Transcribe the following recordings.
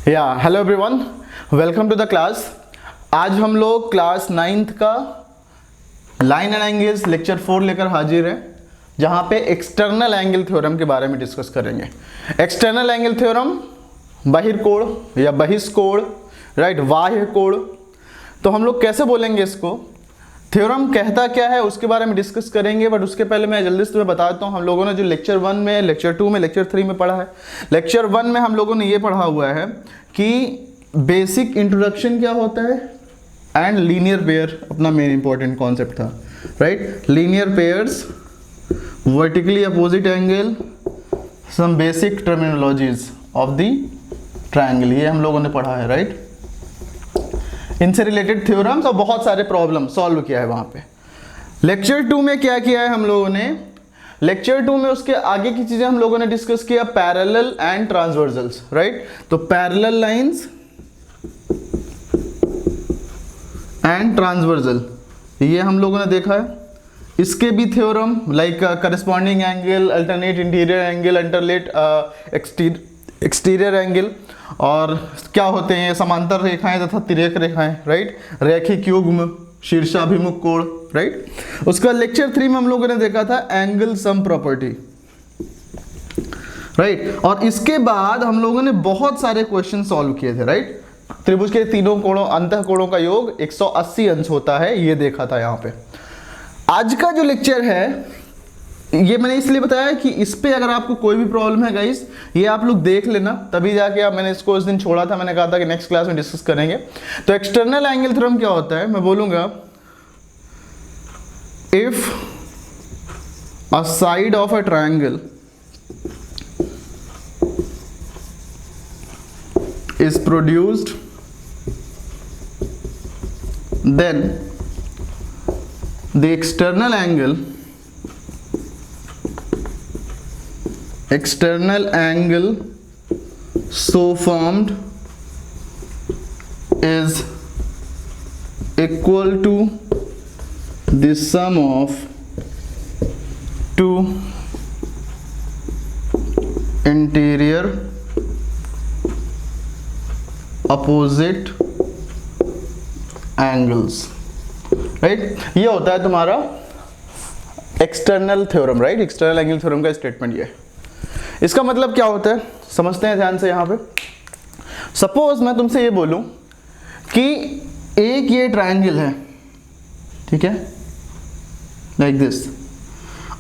या hello everyone, welcome to the class. आज हम लोग क्लास 9th का लाइन एंड एंगल्स लेक्चर 4 लेकर हाजिर हैं, जहाँ पे एक्सटर्नल एंगल थ्योरम के बारे में डिस्कस करेंगे। एक्सटर्नल एंगल थ्योरम बहिर्कोण या बहिष्कोण, राइट, बाह्य कोण। तो हम लोग कैसे बोलेंगे इसको, थ्योरम कहता क्या है उसके बारे में डिस्कस करेंगे। बट उसके पहले मैं जल्दी से तुम्हें बता देता हूँ, हम लोगों ने जो लेक्चर 1 में, लेक्चर 2 में, लेक्चर 3 में पढ़ा है। लेक्चर 1 में हम लोगों ने ये पढ़ा हुआ है कि बेसिक इंट्रोडक्शन क्या होता है एंड लीनियर पेयर अपना मेन इंपॉर्टेंट कॉन्सेप्ट था, right. Linear pairs, vertically opposite angle, some basic terminologies of the triangle, ये हम लोगों ने पढ़ा है, राइट। इनसे रिलेटेड थ्योरम्स और बहुत सारे प्रॉब्लम सॉल्व किया है वहां पे। लेक्चर 2 में क्या किया है हम लोगों ने, लेक्चर 2 में उसके आगे की चीजें हम लोगों ने डिस्कस किया, पैरेलल एंड ट्रांसवर्सल्स, राइट। तो पैरेलल लाइंस एंड ट्रांसवर्सल ये हम लोगों ने देखा है। इसके भी theorem like corresponding angle, alternate interior angle, alternate exterior angle, और क्या होते हैं समांतर रेखाएं तथा तिर्यक रेखाएं, राइट। रैखिक युग्म, शीर्षाभिमुख कोण, राइट। उसका लेक्चर 3 में हम लोगों ने देखा था एंगल सम प्रॉपर्टी, राइट। और इसके बाद हम लोगों ने बहुत सारे क्वेश्चन सॉल्व किए थे, राइट। त्रिभुज के तीनों कोणों, अंतः कोणों का योग 180 अंश होता है, ये देखा था यहाँ पे। आज का जो लेक्चर है ये मैंने इसलिए बताया कि इस पे अगर आपको कोई भी प्रॉब्लम है गाइस, ये आप लोग देख लेना, तभी जाके आप, मैंने इसको उस दिन छोड़ा था, मैंने कहा था कि नेक्स्ट क्लास में डिस्कस करेंगे। तो एक्सटर्नल एंगल थ्योरम क्या होता है, मैं बोलूंगा if a side of a triangle is produced, then the external angle so formed is equal to the sum of two interior opposite angles, right. ये होता है तुम्हारा external theorem, right. External angle theorem का statement ये है। इसका मतलब क्या होता है समझते हैं ध्यान से। यहाँ पे सपोज मैं तुमसे ये बोलूं कि एक ये ट्रायंगल है, ठीक है, लाइक दिस।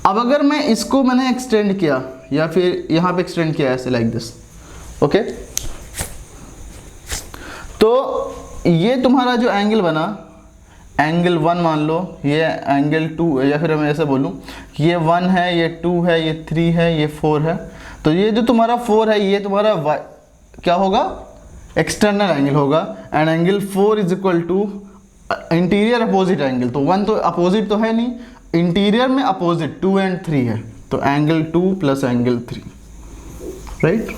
अब अगर मैं इसको मैंने एक्सटेंड किया या फिर यहाँ पे एक्सटेंड किया ऐसे, लाइक दिस, ओके। तो ये तुम्हारा जो एंगल बना, एंगल 1 मान लो, ये एंगल 2, या फिर मैं ऐसे बोलूं कि ये 1 है, ये 2 है, ये 3 है, ये 4 है। तो ये जो तुम्हारा 4 है ये तुम्हारा क्या होगा, एक्सटर्नल एंगल होगा। And angle 4 is equal to interior opposite angle. तो 1 तो अपोजिट तो है नहीं, इंटीरियर में अपोजिट 2 एंड 3 है, तो एंगल 2 प्लस एंगल 3, राइट।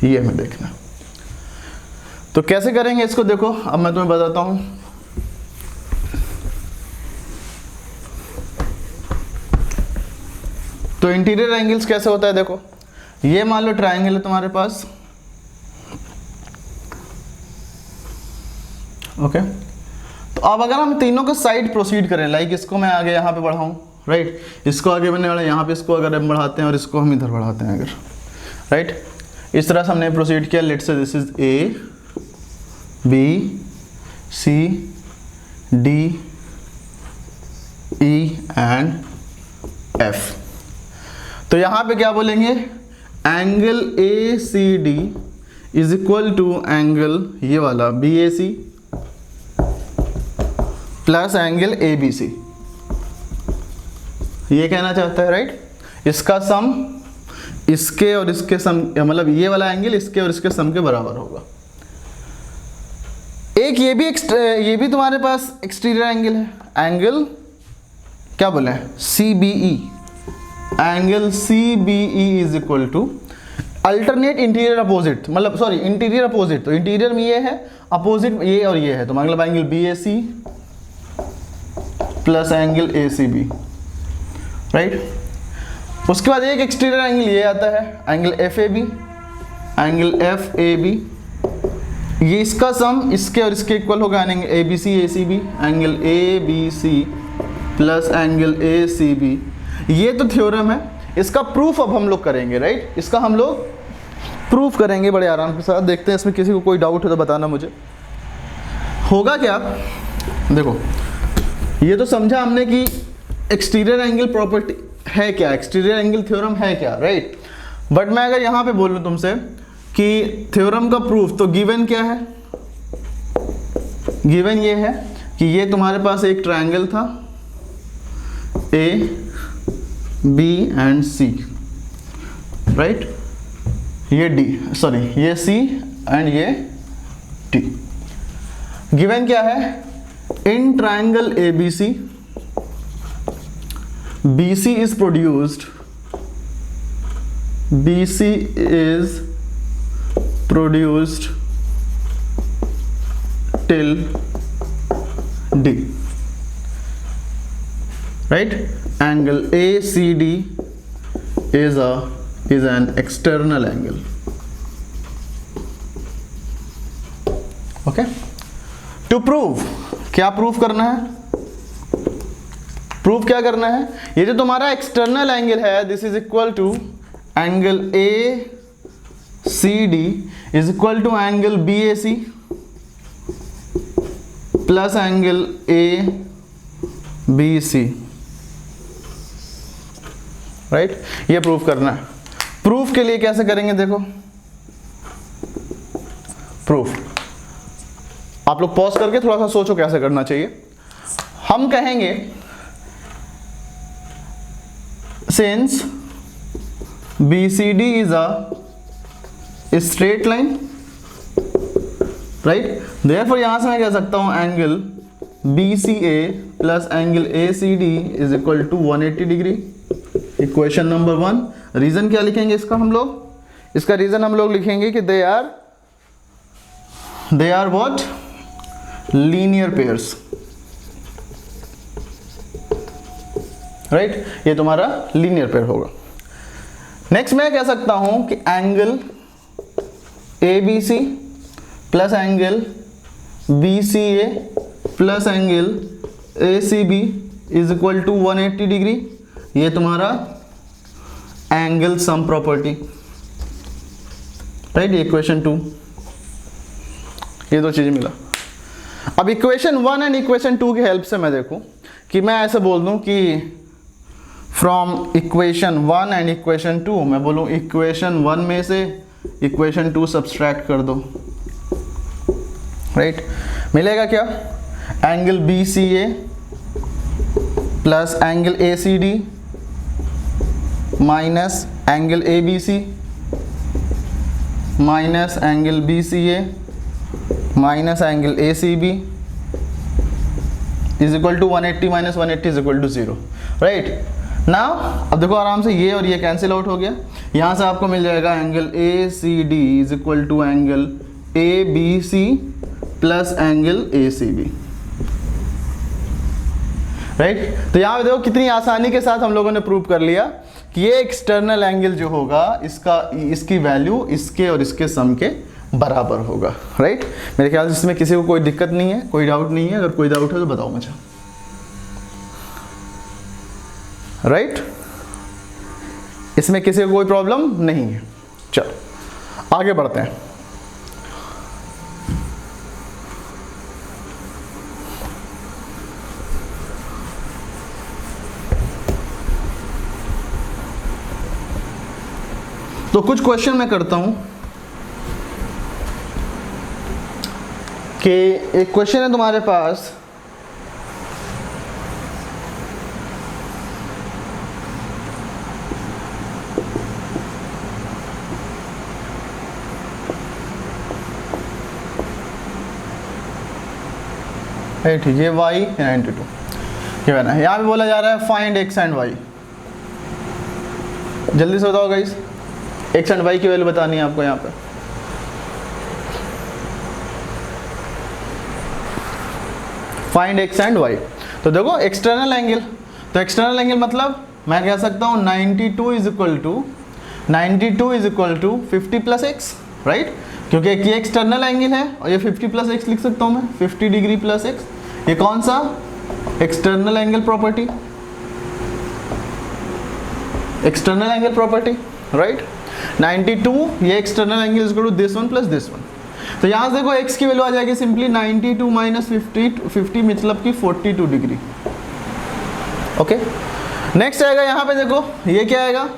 ये हमें देखना है। तो कैसे करेंगे इसको, देखो अब मैं तुम्हें बताता हूं। तो इंटीरियर एंगल्स कैसे होता है, देखो ये मान लो ट्रायंगल है तुम्हारे पास, ओके। तो अब अगर हम तीनों का साइड प्रोसीड करें, लाइक इसको मैं आगे यहाँ पे बढ़ाऊं, राइट, इसको आगे बढ़ने वाला यहाँ पे, इसको अगर हम बढ़ाते हैं और इसको हम इधर बढ़ाते हैं अगर, राइट, इस तरह से हमने प्रोसीड किया। Let's say this is a, B, C, D, E and F। तो यहां पे क्या बोलेंगे, angle ACD is equal to angle ये वाला BAC प्लस एंगल ABC। ये कहना चाहता है, राइट, इसका सम इसके और इसके सम, मतलब ये वाला एंगल इसके और इसके सम के बराबर होगा। एक ये भी तुम्हारे पास एक्सटीरियर एंगल है, एंगल क्या बोले CBE। Angle CBE is equal to alternate interior opposite, मतलब सॉरी इंटीरियर अपोजिट। तो इंटीरियर में ये है, अपोजिट ये और ये है, तो मतलब angle BAC plus angle ACB, right. उसके बाद एक एक्सटीरियर एंगल ये आता है, एंगल FAB, एंगल FAB ये इसका सम इसके और इसके इक्वल होगा, angle A B C A C B, angle A B C plus angle A C B. ये तो थ्योरम है, इसका प्रूफ अब हम लोग करेंगे, राइट। इसका हम लोग प्रूफ करेंगे बड़े आराम के साथ। देखते हैं इसमें किसी को कोई डाउट हो तो बताना मुझे। होगा क्या, देखो ये तो समझा हमने कि एक्सटीरियर एंगल प्रॉपर्टी है क्या, एक्सटीरियर एंगल थ्योरम है क्या, राइट। बट मैं अगर यहाँ पे बोलूँ तुमसे कि थ्योरम का प्रूफ, तो गिवन क्या है, गिवन ये है कि ये तुम्हारे पास एक ट्रायंगल था A B and C, right. ये डी, सॉरी ये सी एंड ये टी। गिवन क्या है, in triangle A B C, BC is produced, BC is produced till D, right? Angle ACD is an external angle. Okay? To prove, क्या proof करना है, proof क्या करना है, ये जो तुम्हारा एक्सटर्नल एंगल है, this is equal to angle A C D is equal to angle B A C plus angle A B C, right. ये प्रूफ करना है। प्रूफ के लिए कैसे करेंगे, देखो प्रूफ, आप लोग पॉज करके थोड़ा सा सोचो कैसे करना चाहिए। हम कहेंगे since BCD is a straight line, right, therefore यहां से मैं कह सकता हूं angle BCA plus angle ACD is equal to 180 degree. Equation number 1। Reason क्या लिखेंगे इसका हम लोग, इसका रीजन हम लोग लिखेंगे कि they are what, linear pairs, right. ये तुम्हारा लीनियर पेयर होगा। नेक्स्ट मैं कह सकता हूं कि angle ABC plus angle BCA plus angle ACB is equal to 180 degree. ये तुम्हारा angle sum property, right. Equation 2, ये दो चीजें मिला। अब इक्वेशन 1 एंड इक्वेशन 2 की हेल्प से मैं देखूं कि मैं ऐसे बोल दूं कि फ्रॉम इक्वेशन 1 एंड इक्वेशन 2, मैं बोलूं इक्वेशन 1 में से इक्वेशन 2 सब्सट्रैक्ट कर दो, राइट। मिलेगा क्या, angle BCA plus angle ACD minus angle ABC minus angle BCA minus angle ACB is equal to 180 minus 180 is equal to 0, right. Now अब देखो आराम से, ये और ये कैंसिल आउट हो गया। यहां से आपको मिल जाएगा angle ACD is equal to angle ABC plus angle ACB, right. तो यहां पे देखो कितनी आसानी के साथ हम लोगों ने प्रूव कर लिया कि ये एक्सटर्नल एंगल जो होगा इसकी वैल्यू इसके और इसके सम के बराबर होगा, राइट। मेरे ख्याल से इसमें किसी को कोई दिक्कत नहीं है, कोई डाउट नहीं है। अगर कोई डाउट है तो बताओ मुझे, राइट। इसमें किसी को कोई प्रॉब्लम नहीं है। चलो आगे बढ़ते हैं। तो कुछ क्वेश्चन मैं करता हूं कि एक क्वेश्चन है तुम्हारे पास, राइट। ये y 92 गिवन है। यहाँ पे बोला जा रहा है फाइंड x एंड y। जल्दी से बताओ गाइस, x एंड y की वैल्यू बतानी है आपको यहाँ पे। Find x and y। तो देखो एक्सटर्नल एंगल, तो एक्सटर्नल एंगल मतलब मैं कह सकता हूँ 92 is equal to 50 plus x, right, क्योंकि ये एक्सटर्नल एंगल है और ये 50 प्लस एक्स लिख सकता हूँ मैं, 50 डिग्री प्लस एक्स। ये कौन सा external angle property, external angle property, right. 92 ये external angle is equal to this one plus this one. तो यहाँ से देखो x की वैल्यू आ जाएगी सिंपली 92 माइनस 50 मतलब कि 42 डिग्री। ओके, नेक्स्ट आएगा यहाँ पे देखो ये क्या आएगा,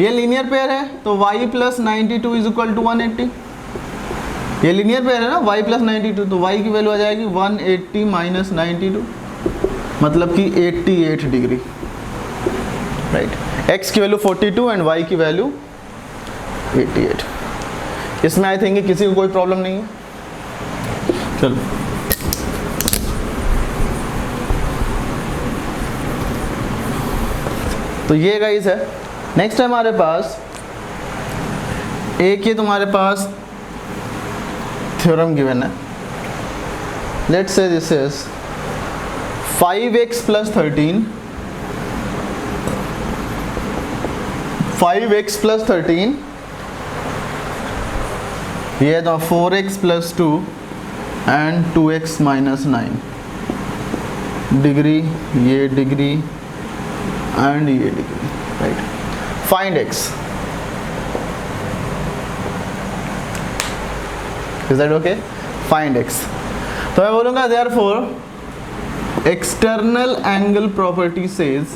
ये लीनियर पेयर है तो y plus 92 is equal to 180। ये लीनियर पेयर है ना, y प्लस 92, तो y की वैल्यू आ जाएगी 180 माइनस 92 मतलब कि 88 डिग्री, राइट। x की वैल्यू 42 एंड y की वैल्यू 88। इसमें आई थिंक किसी को कोई प्रॉब्लम नहीं है। चलो तो ये गाइस है। नेक्स्ट है हमारे पास एक ये तुम्हारे पास थ्योरम गिवन है, let's say this is 5x plus 13, 5x plus 13, ये तो 4x plus 2 and 2x minus 9 degree, ये डिग्री एंड ये degree, right. Find x, is that okay? Find x। तो मैं बोलूंगा therefore external angle property says,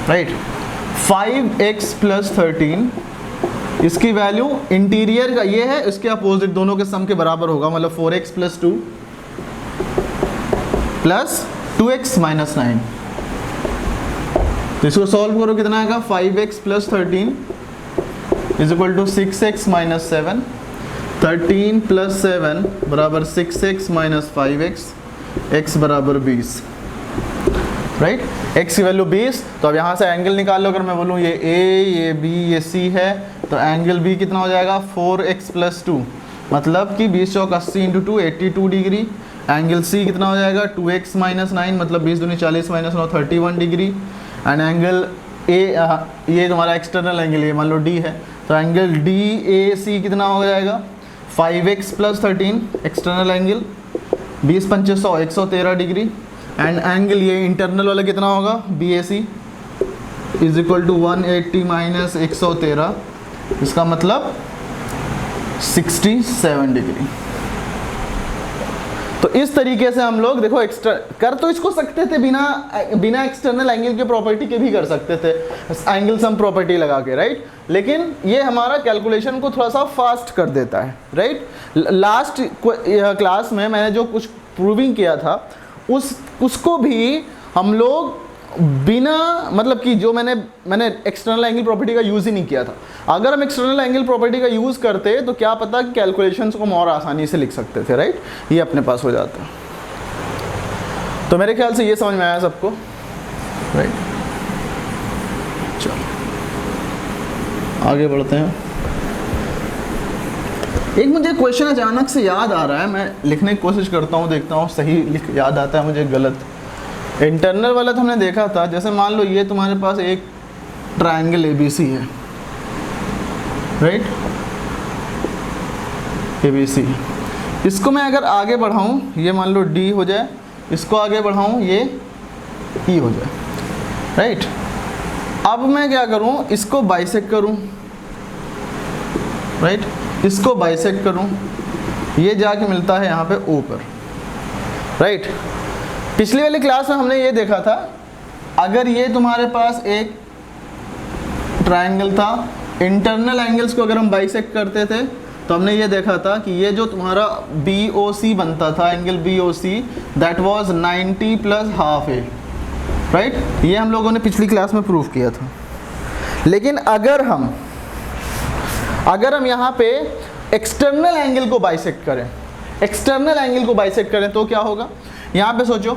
right, 5x plus 13 इसकी value interior का ये है, इसके अपोजिट दोनों के सम के बराबर होगा, मतलब 4x plus 2 plus 2x minus 9। तो इसको सॉल्व करो, कितना आएगा 5x plus 13 is equal to 6x minus 7, 13 plus 7 बराबर 6x माइनस 5x, x बराबर 20, राइट। x की वैल्यू 20। तो अब यहाँ से एंगल निकाल लो, अगर मैं बोलूँ ये a, ये b, ये c है, तो एंगल b कितना हो जाएगा 4x प्लस 2 मतलब कि 20 चौक 80 इंटू 2 82 डिग्री। एंगल c कितना हो जाएगा 2x माइनस 9 मतलब 20 दूनी 40 minus 9 31 degree. And angle a ये तुम्हारा एक्सटर्नल एंगल ये मान लो d है, तो एंगल DAC कितना हो जाएगा 5x प्लस 13 एक्सटर्नल एंगल, 20 पंचे 100 113 डिग्री। एंड एंगल ये इंटरनल वाला कितना होगा BAC is equal to 180 minus 113, इसका मतलब 67 डिग्री। तो इस तरीके से हम लोग देखो कर तो इसको सकते थे बिना एक्सटर्नल एंगल के प्रॉपर्टी के भी कर सकते थे, एंगल सम प्रॉपर्टी लगा के, राइट। लेकिन ये हमारा कैलकुलेशन को थोड़ा सा फास्ट कर देता है, राइट। लास्ट क्लास में मैंने जो कुछ प्रूविंग किया था उसको भी हम लोग बिना मतलब कि जो मैंने एक्सटर्नल एंगल प्रॉपर्टी का यूज़ ही नहीं किया था। अगर हम एक्सटर्नल एंगल प्रॉपर्टी का यूज़ करते तो क्या पता कि कैलकुलेशंस को हम और आसानी से लिख सकते थे, राइट। ये अपने पास हो जाता। तो मेरे ख्याल से ये समझ में आया सबको, राइट। चलो आगे बढ़ते हैं। एक मुझे क्वेश्चन अचानक से याद आ रहा है, मैं लिखने की कोशिश करता हूँ, देखता हूँ सही याद आता है मुझे गलत। इंटरनल वाला तो हमने देखा था, जैसे मान लो ये तुम्हारे पास एक ट्रायंगल ABC है, राइट, ABC। इसको मैं अगर आगे बढ़ाऊँ, ये मान लो D हो जाए, इसको आगे बढ़ाऊँ ये E हो जाए, राइट। अब मैं क्या करूँ, इसको बाइसेक्ट करूँ, राइट, इसको बाइसेक्ट करूँ, ये जाके मिलता है यहाँ पे O पर, राइट। पिछली वाली क्लास में हमने ये देखा था, अगर ये तुम्हारे पास एक ट्रायंगल था, इंटरनल एंगल्स को अगर हम बाइसेक्ट करते थे तो हमने ये देखा था कि ये जो तुम्हारा BOC बनता था, angle BOC that was 90 plus half A, right. ये हम लोगों ने पिछली क्लास में प्रूव किया था। लेकिन अगर हम यहाँ पे एक्सटर्नल एंगल को बाइसेक्ट करें, एक्सटर्नल एंगल को बाइसेक्ट करें तो क्या होगा, यहाँ पे सोचो।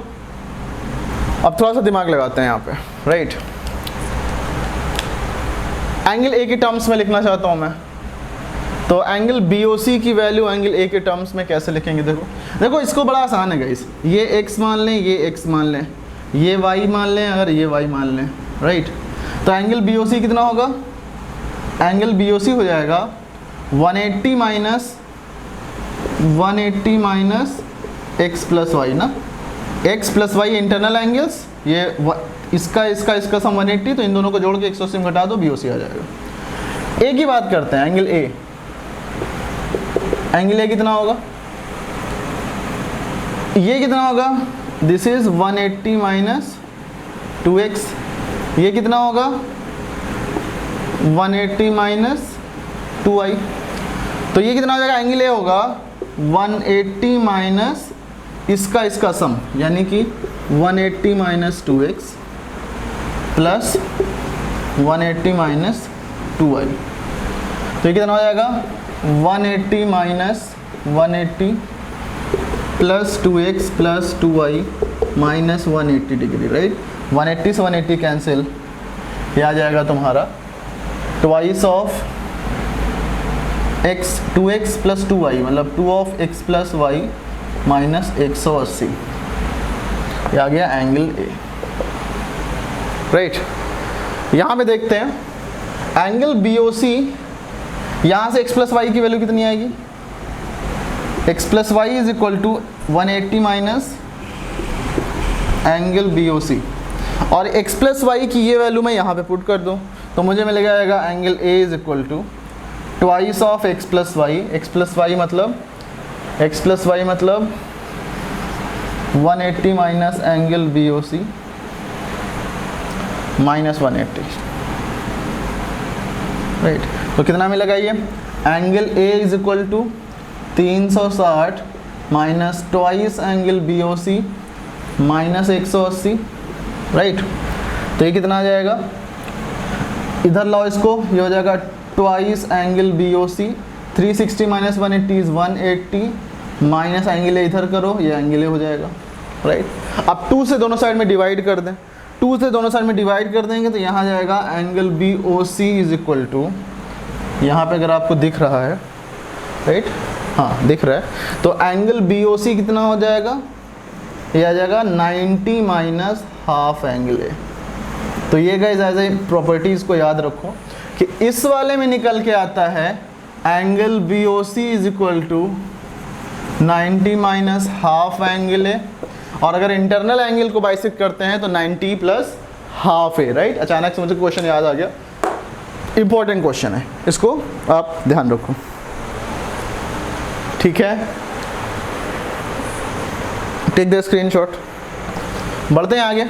अब थोड़ा सा दिमाग लगाते हैं यहाँ पे, राइट। एंगल A के टर्म्स में लिखना चाहता हूँ मैं, तो एंगल BOC की वैल्यू एंगल A के टर्म्स में कैसे लिखेंगे। देखो इसको बड़ा आसान है गाइस, ये x मान लें, ये x मान लें, ये y मान लें, अगर ये y मान लें, राइट। तो एंगल BOC कितना होगा एंगल BOC हो जाएगा 180 माइनस x प्लस वाई ना, x plus y internal angles, ये इसका सम 180, तो इन दोनों को जोड़ के 180 घटा दो, BOC आ जाएगा। ए की बात करते हैं, एंगल ए, एंगल ए कितना होगा, ये कितना होगा, दिस इज 180 माइनस 2x, ये कितना होगा 180 माइनस 2y, तो ये कितना हो जाएगा, एंगल ए होगा 180 माइनस इसका सम, यानी कि 180 minus 2x plus 180 minus 2y, तो ये कितना हो जाएगा 180 minus 180 plus 2x plus 2y minus 180 degree, right. 180 से 180 कैंसिल, ये आ जाएगा तुम्हारा twice of x, 2x plus 2y, मतलब 2 of x plus y minus 180, ये आ गया एंगल ए, राइट। यहाँ पे देखते हैं एंगल BOC, यहाँ से x प्लस वाई की वैल्यू कितनी आएगी, x plus y is equal to 180 minus angle BOC, और x प्लस वाई की ये वैल्यू मैं यहाँ पे पुट कर दूँ तो मुझे मिलेगा angle A is equal to twice of x plus y, x plus y मतलब 180 minus angle BOC minus 180, right. तो कितना मिलेगा ये, angle A is equal to 360 minus twice angle BOC minus 180, right. तो ये कितना आ जाएगा, इधर लाओ इसको, ये हो जाएगा twice angle BOC, 360 minus 180 is 180 minus angle A इधर करो, ये एंगल ए हो जाएगा, राइट। अब 2 से दोनों साइड में डिवाइड कर दें, 2 से दोनों साइड में डिवाइड कर देंगे तो यहाँ जाएगा angle BOC is equal to, यहाँ पे अगर आपको दिख रहा है, राइट, हाँ दिख रहा है, तो एंगल BOC कितना हो जाएगा, ये आ जाएगा 90 माइनस हाफ एंगल ए। तो ये गाइस एज ए प्रॉपर्टीज़ को याद रखो कि इस वाले में निकल के आता है angle BOC is equal to 90 minus half angle A, और अगर इंटरनल एंगल को बाइसेक्ट करते हैं तो 90 प्लस हाफ ए, राइट। अचानक से मुझे क्वेश्चन याद आ गया, इंपॉर्टेंट क्वेश्चन है, इसको आप ध्यान रखो, ठीक है। टेक द स्क्रीनशॉट, बढ़ते हैं आगे।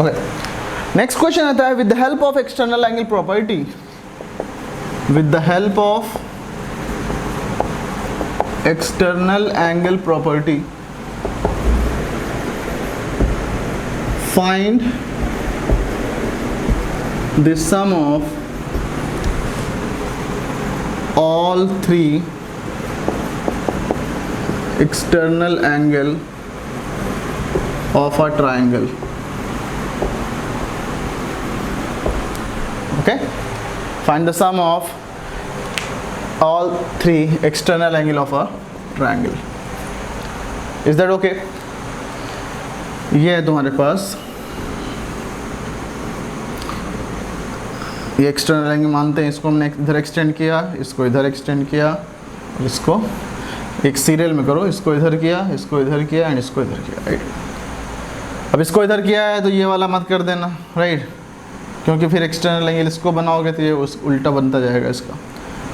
ओके, नेक्स्ट क्वेश्चन आता है, with the help of external angle property, with the help of external angle property find the sum of all 3 external angle of a triangle. Okay, find the sum of all 3 external angle of a triangle. Is that okay? ये है तुम्हारे पास, ये external angle मानते हैं, इसको हमने इधर extend किया, इसको इधर एक्सटेंड किया, इसको एक सीरियल में करो, इसको इधर किया, इसको इधर किया एंड इसको इधर किया, राइट। अब इसको इधर किया है तो ये वाला मत कर देना, राइट, क्योंकि फिर एक्सटर्नल एंगल इसको बनाओगे तो ये उस उल्टा बनता जाएगा इसका,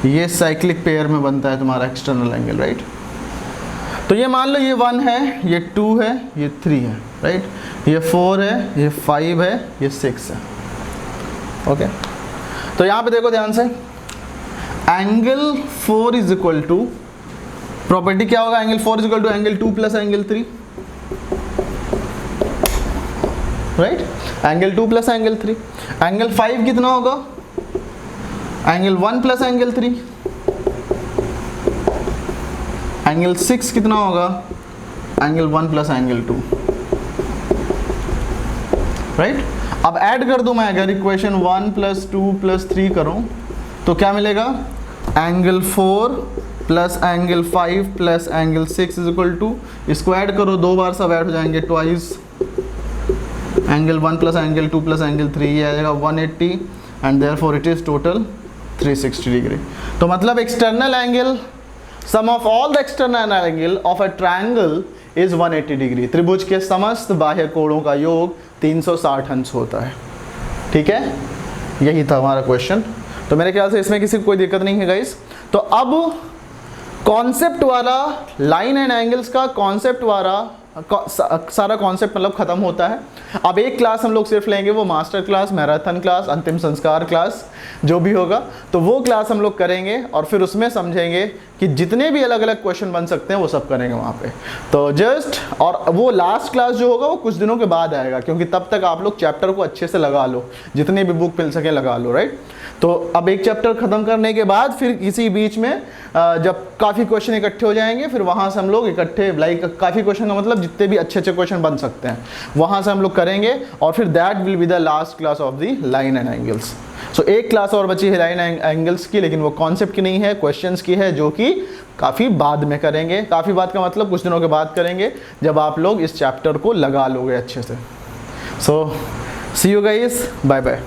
ये साइक्लिक पेयर में बनता है तुम्हारा एक्सटर्नल एंगल, राइट। तो ये मान लो ये 1 है, ये 2 है, ये 3 है, राइट, ये 4 है, ये 5 है, ये 6 है, ओके। तो यहाँ पे देखो ध्यान से, angle 4 is equal to, property क्या होगा, angle 4 is equal to angle 2 plus angle 3, right, angle 2 plus angle 3। Angle 5 कितना होगा, एंगल 1 प्लस एंगल 3। एंगल 6 कितना होगा, एंगल 1 प्लस एंगल 2। राइट। अब ऐड कर दूं मैं, अगर इक्वेशन 1 + 2 + 3 करूं तो क्या मिलेगा, angle 4 plus angle 5 plus angle 6 = इसको ऐड करो, 2 बार सब ऐड हो जाएंगे, twice angle 1 plus angle 2 plus angle 3, ये आ जाएगा 180 and therefore it is total 360 degree. तो मतलब external angle, sum of all the external angle of a triangle is 180 degree. त्रिभुज के समस्त बाह्य कोणों का योग 360 अंश होता है। ठीक है, यही था हमारा क्वेश्चन। तो मेरे ख्याल से इसमें किसी को कोई दिक्कत नहीं है गाइस। तो अब कॉन्सेप्ट वाला लाइन एंड एंगल्स का कॉन्सेप्ट वाला सारा कॉन्सेप्ट मतलब खत्म होता है। अब एक क्लास हम लोग सिर्फ लेंगे, वो मास्टर क्लास, मैराथन क्लास, अंतिम संस्कार क्लास, जो भी होगा तो वो क्लास हम लोग करेंगे और फिर उसमें समझेंगे कि जितने भी अलग अलग क्वेश्चन बन सकते हैं वो सब करेंगे वहाँ पे। तो जस्ट, और वो लास्ट क्लास जो होगा वो कुछ दिनों के बाद आएगा, क्योंकि तब तक आप लोग चैप्टर को अच्छे से लगा लो, जितने भी बुक मिल सके लगा लो, राइट। तो अब एक चैप्टर खत्म करने के बाद फिर इसी बीच में जब काफ़ी क्वेश्चन इकट्ठे हो जाएंगे, फिर वहाँ से हम लोग इकट्ठे, लाइक काफ़ी क्वेश्चन का मतलब जितने भी अच्छे अच्छे क्वेश्चन बन सकते हैं वहाँ से हम लोग करेंगे, और फिर that will be the last class of the line and angles. So एक क्लास और बची है लाइन एंड एंगल्स की, लेकिन वो कॉन्सेप्ट की नहीं है, क्वेश्चंस की है, जो कि काफ़ी बाद में करेंगे। काफ़ी बाद का मतलब कुछ दिनों के बाद करेंगे, जब आप लोग इस चैप्टर को लगा लोगे अच्छे से। सो सी यू गाइस, बाय बाय।